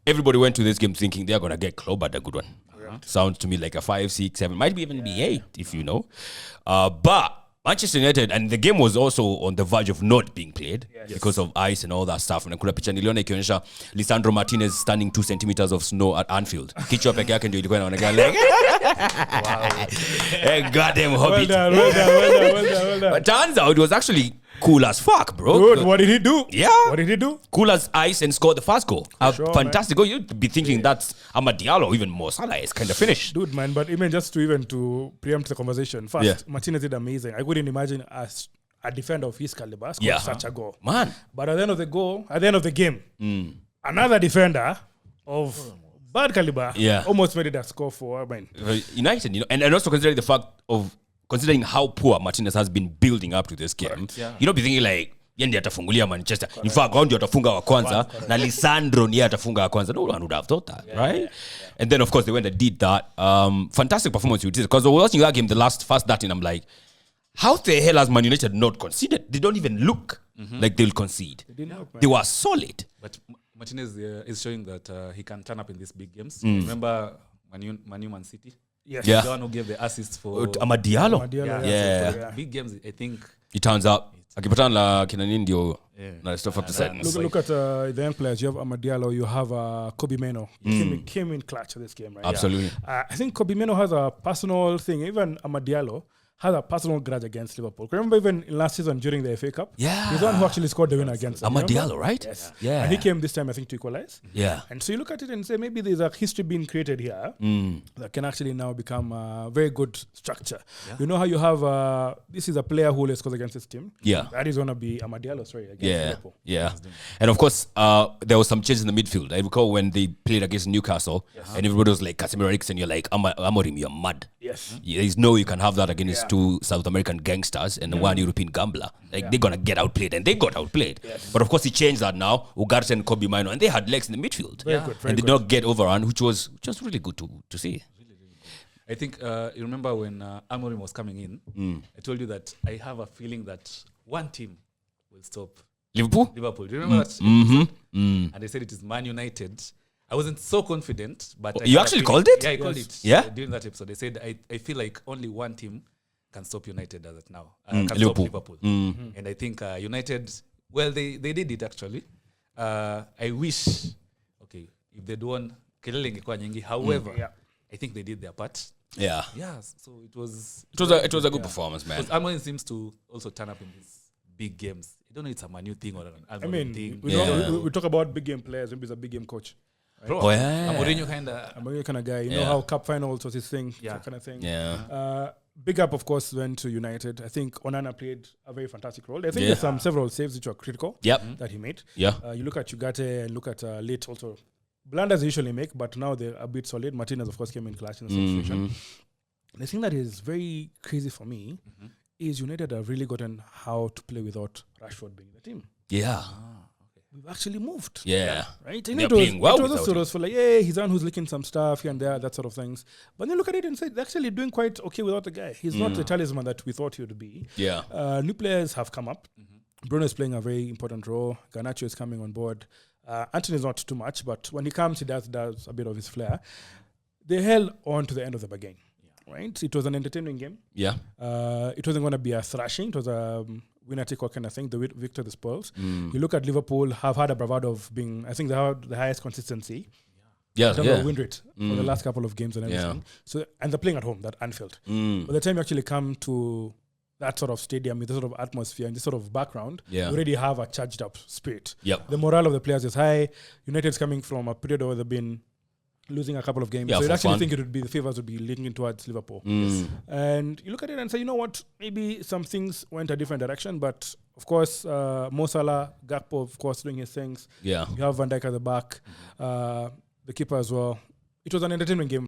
everybody went to this game thinking they're going to get clobbered a good one. Sounds to me like a 5, 6, 7, might even be 8 if you know. But Manchester United, and the game was also on the verge of not being played because of ice and all that stuff. And kuna picha niliona ikionyesha Lisandro Martinez standing 2 centimeters of snow at Anfield. Kichwa peke yake ndio ilikuwa inaonekana like hey, goddamn hobbit. Well done. But turns out it was actually cool as fuck, bro. Dude, what did he do? Yeah. What did he do? Cool as ice and scored the first goal. Fantastic man. goal. You'd be thinking that's Diallo, even more Salah is kind of finished. Dude, man, but even to preempt the conversation, first, Martinez did amazing. I couldn't imagine as a defender of his caliber scored such a goal. Man. But at the end of the game, another defender of bad caliber almost made it a score for United, you know, and also considering the fact of considering how poor Martinez has been building up to this game, you know, be thinking like yendi atafungulia Manchester. In fact, ndio atafunga wa kwanza na Lisandro ndiye atafunga wa kwanza. No one would have thought that, right? And then of course they went and did that. Fantastic performance with this, because I was watching that game, the first 13, I'm like, how the hell has Man United not conceded? They don't even look like they'll concede. They were solid. But Martinez is showing that he can turn up in these big games. Remember Man City? Yes. The one who gave the assist for Diallo. So for big games, I think it turns up. Akipatana la kina nini ndio na stuff up to set. Look at the young players. You have Diallo, you have Kobe Meno. He came in clutch to this game, right? Absolutely. I think Kobe Meno has a personal thing. Even Diallo has a personal grudge against Liverpool. Remember even in last season during the FA Cup? Yeah. He's the one who actually scored the winner against them. Diallo, right? Yes. Yeah. And he came this time, I think, to equalize. Yeah. And so you look at it and say, maybe there's a history being created here that can actually now become a very good structure. Yeah. You know how you have, this is a player who always scores against his team. Yeah. That is going to be Diallo, against Liverpool. Yeah. And of course, there was some changes in the midfield. I recall when they played against Newcastle, and everybody was like, Casemiro Eriksen, you're like, Amorim, you're mad. Yes. There's no you can have that against 2 South American gangsters and 1 European gambler. Like they're gonna get outplayed, and they got outplayed. Yes. But of course, he changed that now. Ugarte and Kobe Mino, and they had legs in the midfield. Very good. And did not get overrun, which was just really good to see. I think you remember when Amorim was coming in, I told you that I have a feeling that one team will stop Liverpool. Do you remember that? And they said it is Man United. I wasn't so confident, but you actually called it? Yeah, I called it. Yeah. During that episode, they said I feel like only one team can stop United as of now. Liverpool. Stop Liverpool. And I think United, well, they did it actually. I wish, okay, if they'd won, kelele ingekuwa nyingi. However, I think they did their part. Yeah. Yeah. So it was a good performance, man. Because Amorim seems to also turn up in these big games. I don't know if it's a Manu thing or an Alvaro thing. We talk about big game players. Maybe he's a big game coach. Right? Bro, Mourinho kind of guy. You know how cup finals was his thing, that kind of thing. Yeah. Big up, of course, went to United. I think Onana played a very fantastic role. I think there's several saves which were critical that he made. Yeah. You look at Ugarte and look at Late also. Blunders they usually make, but now they're a bit solid. Martinez, of course, came in clutch in the situation. The thing that is very crazy for me is United have really gotten how to play without Rashford being in the team. Yeah. We've actually moved. Yeah. Right? They're playing well it was sort of for like, he's the one who's licking some stuff here and there, that sort of things. But then look at it and say, they're actually doing quite okay without the guy. He's not the talisman that we thought he would be. Yeah. New players have come up. Bruno is playing a very important role. Garnacho is coming on board. Anthony is not too much, but when he comes, he does a bit of his flair. They held on to the end of the bargain. Right? It was an entertaining game. Yeah. It wasn't going to be a thrashing. It was a winner-take-all kind of thing. The victor, the spoils. You look at Liverpool, have had a bravado of being, I think they have the highest consistency. Yeah. In terms of win rate for the last couple of games and everything. So, and they're playing at home, that Anfield. By the time you actually come to that sort of stadium with this sort of atmosphere and this sort of background, you already have a charged up spirit. Yep. The morale of the players is high. United's coming from a period where they've been losing a couple of games. So you actually think the favors would be leaning towards Liverpool. And you look at it and say, you know what, maybe some things went a different direction, but of course, Mo Salah, Gakpo, of course, doing his things. Yeah. You have Van Dijk at the back, the keeper as well. It was an entertainment game.